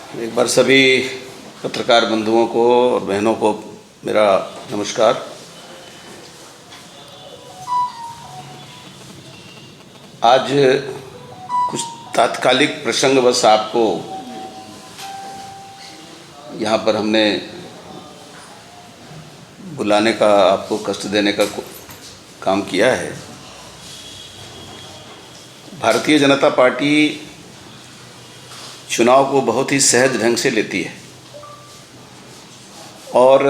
एक बार सभी पत्रकार बंधुओं को और बहनों को मेरा नमस्कार। आज कुछ तात्कालिक प्रसंगवश आपको यहाँ पर हमने बुलाने का, आपको कष्ट देने का काम किया है। भारतीय जनता पार्टी चुनाव को बहुत ही सहज ढंग से लेती है और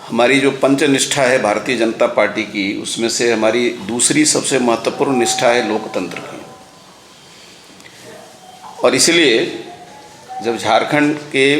हमारी जो पंचनिष्ठा है भारतीय जनता पार्टी की, उसमें से हमारी दूसरी सबसे महत्वपूर्ण निष्ठा है लोकतंत्र की। और इसलिए जब झारखंड के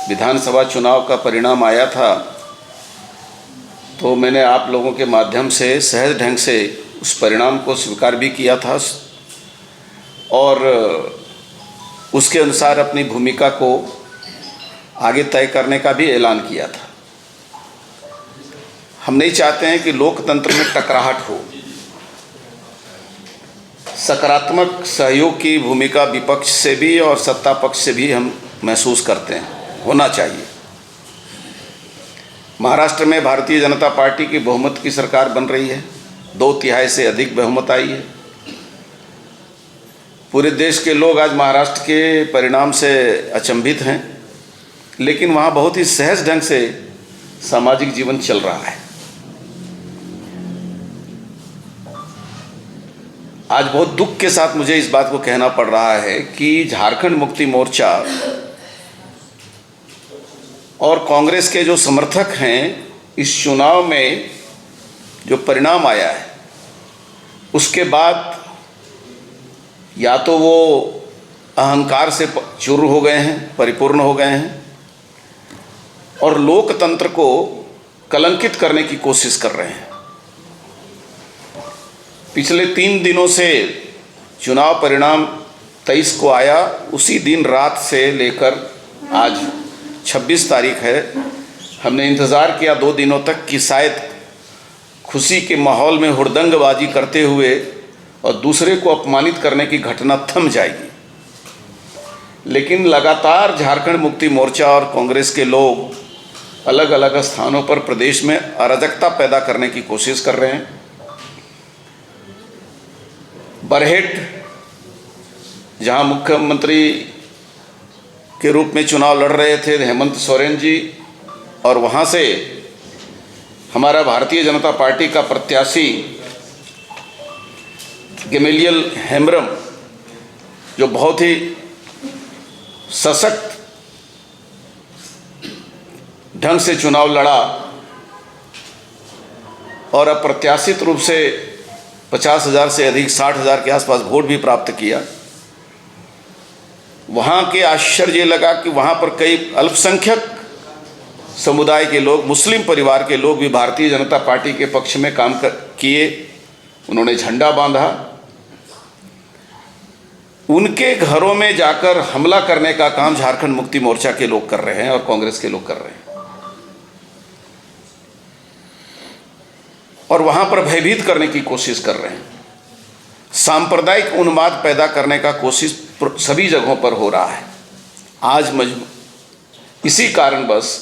विधानसभा चुनाव का परिणाम आया था तो मैंने आप लोगों के माध्यम से सहज ढंग से उस परिणाम को स्वीकार भी किया था और उसके अनुसार अपनी भूमिका को आगे तय करने का भी ऐलान किया था। हम नहीं चाहते हैं कि लोकतंत्र में टकराहट हो। सकारात्मक सहयोग की भूमिका विपक्ष से भी और सत्ता पक्ष से भी हम महसूस करते हैं, होना चाहिए। महाराष्ट्र में भारतीय जनता पार्टी की बहुमत की सरकार बन रही है, 2/3 से अधिक बहुमत आई है। पूरे देश के लोग आज महाराष्ट्र के परिणाम से अचंभित हैं, लेकिन वहाँ बहुत ही सहज ढंग से सामाजिक जीवन चल रहा है। आज बहुत दुख के साथ मुझे इस बात को कहना पड़ रहा है कि झारखंड मुक्ति मोर्चा और कांग्रेस के जो समर्थक हैं, इस चुनाव में जो परिणाम आया है उसके बाद या तो वो अहंकार से चूर हो गए हैं, परिपूर्ण हो गए हैं और लोकतंत्र को कलंकित करने की कोशिश कर रहे हैं। पिछले 3 दिनों से चुनाव परिणाम 23 को आया, उसी दिन रात से लेकर आज 26 तारीख है, हमने इंतज़ार किया 2 दिनों तक कि शायद खुशी के माहौल में हुड़दंगबाजी करते हुए और दूसरे को अपमानित करने की घटना थम जाएगी। लेकिन लगातार झारखंड मुक्ति मोर्चा और कांग्रेस के लोग अलग अलग स्थानों पर प्रदेश में अराजकता पैदा करने की कोशिश कर रहे हैं। बरहेट, जहां मुख्यमंत्री के रूप में चुनाव लड़ रहे थे हेमंत सोरेन जी, और वहां से हमारा भारतीय जनता पार्टी का प्रत्याशी गेमेलियल हेम्ब्रम, जो बहुत ही सशक्त ढंग से चुनाव लड़ा और अप्रत्याशित रूप से 50,000 से अधिक 60,000 के आसपास वोट भी प्राप्त किया। वहाँ के आश्चर्य लगा कि वहाँ पर कई अल्पसंख्यक समुदाय के लोग, मुस्लिम परिवार के लोग भी भारतीय जनता पार्टी के पक्ष में काम किए। उन्होंने झंडा बांधा। उनके घरों में जाकर हमला करने का काम झारखंड मुक्ति मोर्चा के लोग कर रहे हैं और कांग्रेस के लोग कर रहे हैं और वहां पर भयभीत करने की कोशिश कर रहे हैं। सांप्रदायिक उन्माद पैदा करने का कोशिश सभी जगहों पर हो रहा है। आज इसी कारणवश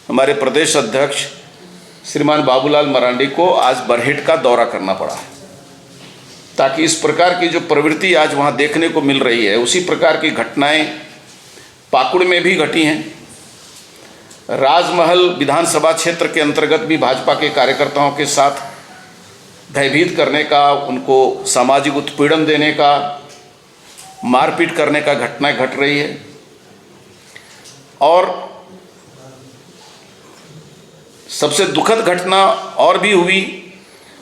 हमारे प्रदेश अध्यक्ष श्रीमान बाबूलाल मरांडी को आज बरहेट का दौरा करना पड़ा है, ताकि इस प्रकार की जो प्रवृत्ति आज वहाँ देखने को मिल रही है, उसी प्रकार की घटनाएं पाकुड़ में भी घटी हैं। राजमहल विधानसभा क्षेत्र के अंतर्गत भी भाजपा के कार्यकर्ताओं के साथ भयभीत करने का, उनको सामाजिक उत्पीड़न देने का, मारपीट करने का घटनाएं घट रही है। और सबसे दुखद घटना और भी हुई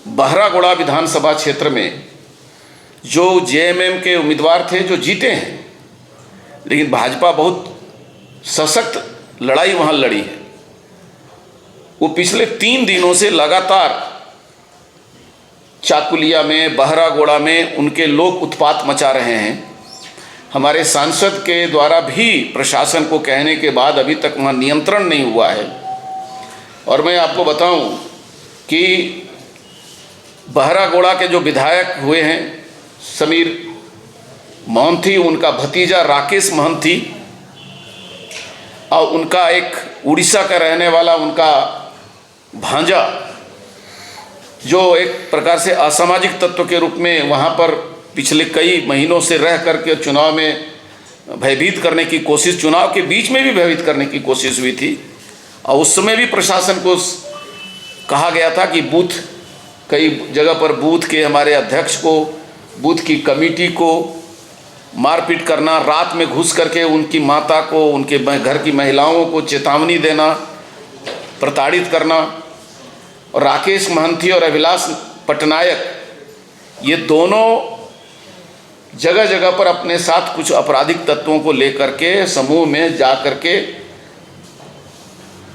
बहरागोड़ा विधानसभा क्षेत्र में, जो जेएमएम के उम्मीदवार थे जो जीते हैं, लेकिन भाजपा बहुत सशक्त लड़ाई वहाँ लड़ी है। वो पिछले 3 दिनों से लगातार चाकुलिया में, बहरागोड़ा में उनके लोग उत्पात मचा रहे हैं। हमारे सांसद के द्वारा भी प्रशासन को कहने के बाद अभी तक वहाँ नियंत्रण नहीं हुआ है। और मैं आपको बताऊं कि बहरागोड़ा के जो विधायक हुए हैं समीर मोहंती, उनका भतीजा राकेश मोहंती और उनका एक उड़ीसा का रहने वाला उनका भांजा, जो एक प्रकार से असामाजिक तत्व के रूप में वहाँ पर पिछले कई महीनों से रह करके चुनाव में भयभीत करने की कोशिश, चुनाव के बीच में भी भयभीत करने की कोशिश हुई थी। और उस समय भी प्रशासन को कहा गया था कि बूथ, कई जगह पर बूथ के हमारे अध्यक्ष को, बूथ की कमेटी को मारपीट करना, रात में घुस करके उनकी माता को, उनके घर की महिलाओं को चेतावनी देना, प्रताड़ित करना। और राकेश मोहंती और अभिलाष पटनायक, ये दोनों जगह जगह पर अपने साथ कुछ आपराधिक तत्वों को लेकर के समूह में जा करके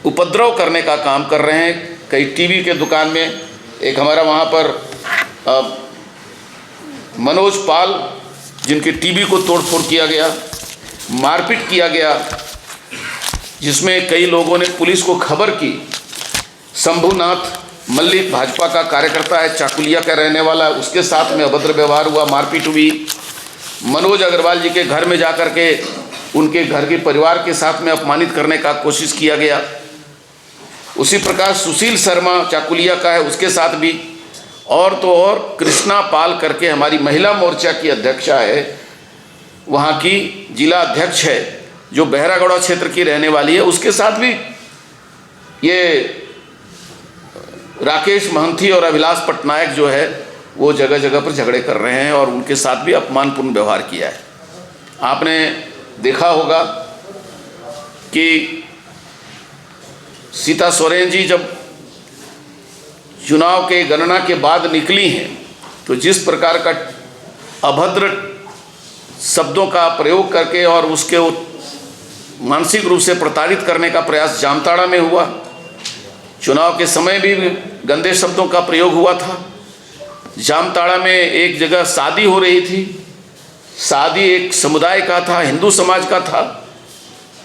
उपद्रव करने का काम कर रहे हैं। कई टीवी के दुकान में, एक हमारा वहाँ पर मनोज पाल, जिनके टीवी को तोड़फोड़ किया गया, मारपीट किया गया, जिसमें कई लोगों ने पुलिस को खबर की। शंभुनाथ मल्लिक भाजपा का कार्यकर्ता है, चाकुलिया का रहने वाला, उसके साथ में अभद्र व्यवहार हुआ, मारपीट हुई। मनोज अग्रवाल जी के घर में जाकर के उनके घर के परिवार के साथ में अपमानित करने का कोशिश किया गया। उसी प्रकार सुशील शर्मा चाकुलिया का है, उसके साथ भी। और तो और कृष्णा पाल करके हमारी महिला मोर्चा की अध्यक्षा है, वहाँ की जिला अध्यक्ष है, जो बहरागौड़ा क्षेत्र की रहने वाली है, उसके साथ भी ये राकेश मोहंती और अभिलाष पटनायक जो है वो जगह जगह पर झगड़े कर रहे हैं और उनके साथ भी अपमानपूर्ण व्यवहार किया है। आपने देखा होगा कि सीता सोरेन जी जब चुनाव के गणना के बाद निकली हैं, तो जिस प्रकार का अभद्र शब्दों का प्रयोग करके और उसके मानसिक रूप से प्रताड़ित करने का प्रयास जामताड़ा में हुआ। चुनाव के समय भी गंदे शब्दों का प्रयोग हुआ था। जामताड़ा में एक जगह शादी हो रही थी, शादी एक समुदाय का था, हिंदू समाज का था,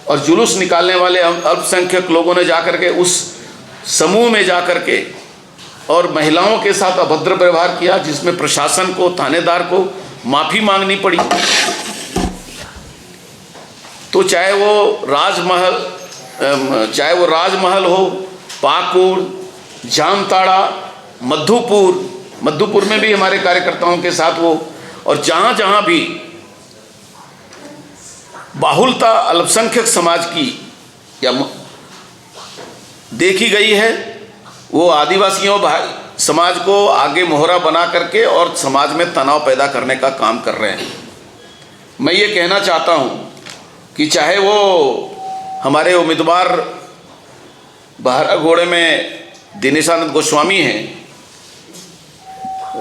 और जुलूस निकालने वाले अल्पसंख्यक लोगों ने जाकर के उस समूह में जाकर के और महिलाओं के साथ अभद्र व्यवहार किया, जिसमें प्रशासन को, थानेदार को माफ़ी मांगनी पड़ी। तो चाहे वो राजमहल हो, पाकुड़, जामताड़ा, मधुपुर में भी हमारे कार्यकर्ताओं के साथ वो, और जहाँ जहाँ भी बाहुलता अल्पसंख्यक समाज की या देखी गई है, वो आदिवासियों समाज को आगे मोहरा बना करके और समाज में तनाव पैदा करने का काम कर रहे हैं। मैं ये कहना चाहता हूँ कि चाहे वो हमारे उम्मीदवार बहरागोड़े में दिनेशानंद गोस्वामी हैं,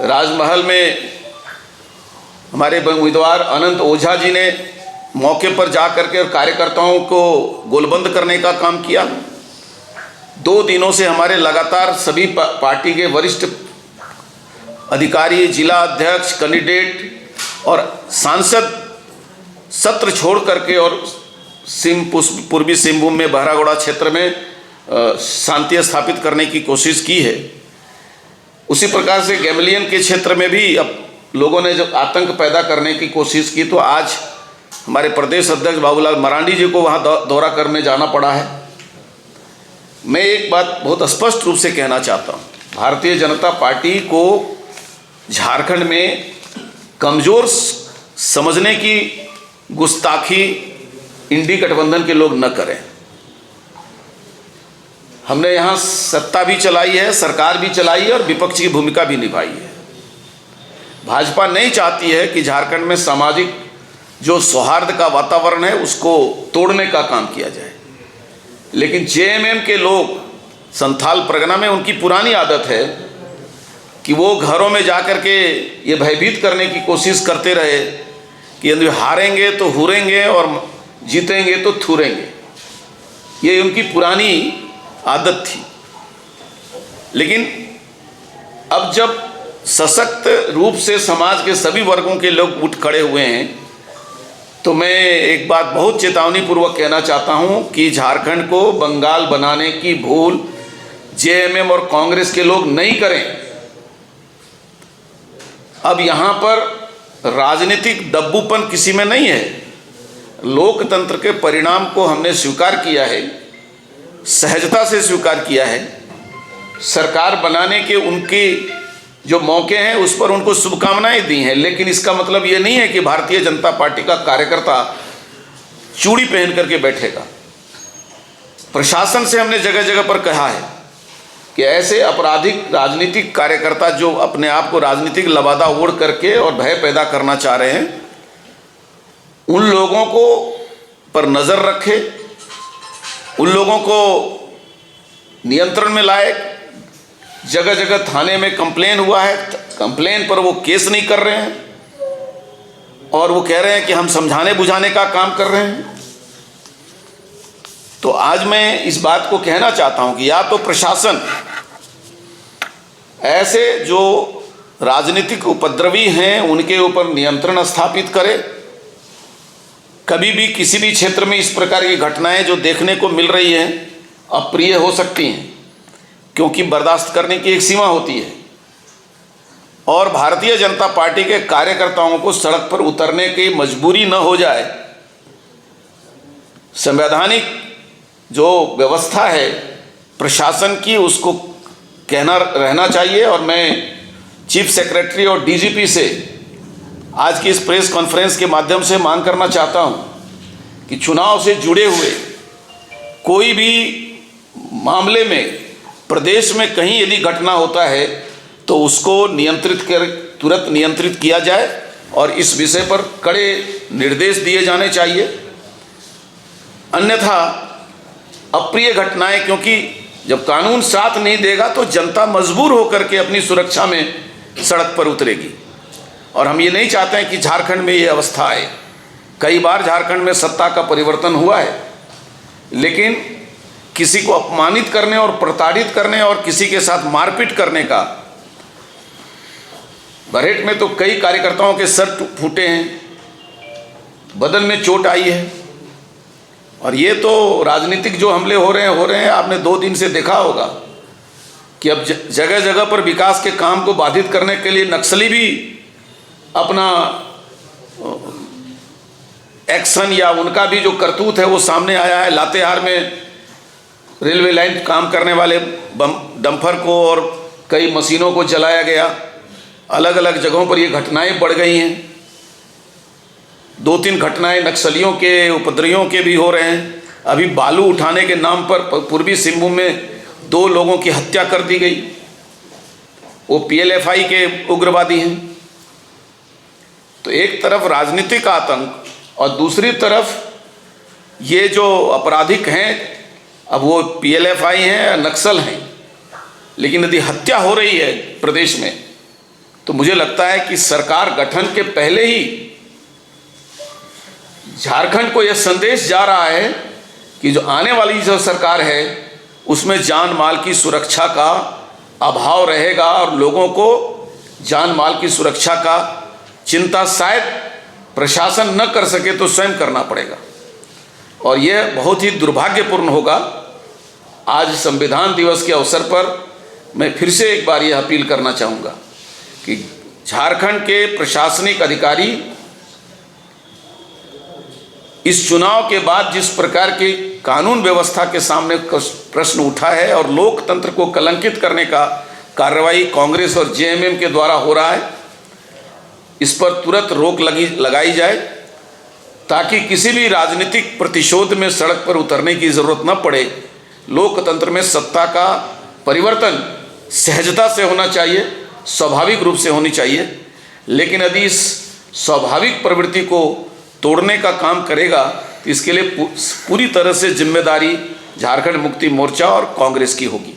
राजमहल में हमारे उम्मीदवार अनंत ओझा जी ने मौके पर जा करके और कार्यकर्ताओं को गोलबंद करने का काम किया। 2 दिनों से हमारे लगातार सभी पार्टी के वरिष्ठ अधिकारी, जिला अध्यक्ष, कैंडिडेट और सांसद सत्र छोड़ करके और पूर्वी सिंहभूम में बहरागोड़ा क्षेत्र में शांति स्थापित करने की कोशिश की है। उसी प्रकार से गैमलियन के क्षेत्र में भी अब लोगों ने जब आतंक पैदा करने की कोशिश की, तो आज हमारे प्रदेश अध्यक्ष बाबूलाल मरांडी जी को वहाँ दौरा करने जाना पड़ा है। मैं एक बात बहुत स्पष्ट रूप से कहना चाहता हूँ, भारतीय जनता पार्टी को झारखंड में कमज़ोर समझने की गुस्ताखी इंडी गठबंधन के लोग न करें। हमने यहाँ सत्ता भी चलाई है, सरकार भी चलाई है और विपक्ष की भूमिका भी निभाई है। भाजपा नहीं चाहती है कि झारखंड में सामाजिक जो सौहार्द का वातावरण है उसको तोड़ने का काम किया जाए, लेकिन जेएमएम के लोग, संथाल परगना में उनकी पुरानी आदत है कि वो घरों में जाकर के ये भयभीत करने की कोशिश करते रहे कि यदि हारेंगे तो हुरेंगे और जीतेंगे तो थूरेंगे। ये उनकी पुरानी आदत थी। लेकिन अब जब सशक्त रूप से समाज के सभी वर्गों के लोग उठ खड़े हुए हैं, तो मैं एक बात बहुत चेतावनी पूर्वक कहना चाहता हूं कि झारखंड को बंगाल बनाने की भूल जेएमएम और कांग्रेस के लोग नहीं करें। अब यहाँ पर राजनीतिक दब्बूपन किसी में नहीं है। लोकतंत्र के परिणाम को हमने स्वीकार किया है, सहजता से स्वीकार किया है। सरकार बनाने के उनके जो मौके हैं उस पर उनको शुभकामनाएं दी हैं, लेकिन इसका मतलब ये नहीं है कि भारतीय जनता पार्टी का कार्यकर्ता चूड़ी पहन करके बैठेगा। प्रशासन से हमने जगह जगह पर कहा है कि ऐसे आपराधिक राजनीतिक कार्यकर्ता जो अपने आप को राजनीतिक लबादा ओढ़ करके और भय पैदा करना चाह रहे हैं, उन लोगों को पर नज़र रखे, उन लोगों को नियंत्रण में लाए। जगह जगह थाने में कंप्लेन हुआ है, कंप्लेन पर वो केस नहीं कर रहे हैं और वो कह रहे हैं कि हम समझाने बुझाने का काम कर रहे हैं। तो आज मैं इस बात को कहना चाहता हूं कि या तो प्रशासन ऐसे जो राजनीतिक उपद्रवी हैं उनके ऊपर नियंत्रण स्थापित करे। कभी भी किसी भी क्षेत्र में इस प्रकार की घटनाएं जो देखने को मिल रही हैं अप्रिय हो सकती हैं, क्योंकि बर्दाश्त करने की एक सीमा होती है। और भारतीय जनता पार्टी के कार्यकर्ताओं को सड़क पर उतरने की मजबूरी न हो जाए। संवैधानिक जो व्यवस्था है प्रशासन की, उसको कहना रहना चाहिए। और मैं चीफ सेक्रेटरी और डीजीपी से आज की इस प्रेस कॉन्फ्रेंस के माध्यम से मांग करना चाहता हूं कि चुनाव से जुड़े हुए कोई भी मामले में प्रदेश में कहीं यदि घटना होता है तो उसको तुरंत नियंत्रित किया जाए और इस विषय पर कड़े निर्देश दिए जाने चाहिए। अन्यथा अप्रिय घटनाएं, क्योंकि जब कानून साथ नहीं देगा तो जनता मजबूर होकर के अपनी सुरक्षा में सड़क पर उतरेगी। और हम ये नहीं चाहते हैं कि झारखंड में ये अवस्था आए। कई बार झारखंड में सत्ता का परिवर्तन हुआ है, लेकिन किसी को अपमानित करने और प्रताड़ित करने और किसी के साथ मारपीट करने का, बरहेट में तो कई कार्यकर्ताओं के सर फूटे हैं, बदन में चोट आई है। और ये तो राजनीतिक जो हमले हो रहे हैं। आपने 2 दिन से देखा होगा कि अब जगह जगह पर विकास के काम को बाधित करने के लिए नक्सली भी अपना एक्शन या उनका भी जो करतूत है वो सामने आया है। लातेहार में रेलवे लाइन काम करने वाले डंपर को और कई मशीनों को जलाया गया। अलग अलग जगहों पर ये घटनाएं बढ़ गई हैं। 2-3 घटनाएं नक्सलियों के उपद्रवियों के भी हो रहे हैं। अभी बालू उठाने के नाम पर पूर्वी सिंहभूम में 2 लोगों की हत्या कर दी गई। वो पीएलएफआई के उग्रवादी हैं। तो एक तरफ राजनीतिक आतंक और दूसरी तरफ ये जो आपराधिक हैं, अब वो पीएलएफआई हैं या नक्सल हैं, लेकिन यदि हत्या हो रही है प्रदेश में तो मुझे लगता है कि सरकार गठन के पहले ही झारखंड को यह संदेश जा रहा है कि जो आने वाली जो सरकार है उसमें जान माल की सुरक्षा का अभाव रहेगा और लोगों को जान माल की सुरक्षा का चिंता शायद प्रशासन न कर सके तो स्वयं करना पड़ेगा। और यह बहुत ही दुर्भाग्यपूर्ण होगा। आज संविधान दिवस के अवसर पर मैं फिर से एक बार यह अपील करना चाहूँगा कि झारखंड के प्रशासनिक अधिकारी इस चुनाव के बाद जिस प्रकार की कानून व्यवस्था के सामने प्रश्न उठा है और लोकतंत्र को कलंकित करने का कार्रवाई कांग्रेस और जेएमएम के द्वारा हो रहा है, इस पर तुरंत रोक लगाई जाए ताकि किसी भी राजनीतिक प्रतिशोध में सड़क पर उतरने की ज़रूरत न पड़े। लोकतंत्र में सत्ता का परिवर्तन सहजता से होना चाहिए, स्वाभाविक रूप से होनी चाहिए। लेकिन यदि इस स्वाभाविक प्रवृत्ति को तोड़ने का काम करेगा तो इसके लिए पूरी तरह से जिम्मेदारी झारखंड मुक्ति मोर्चा और कांग्रेस की होगी।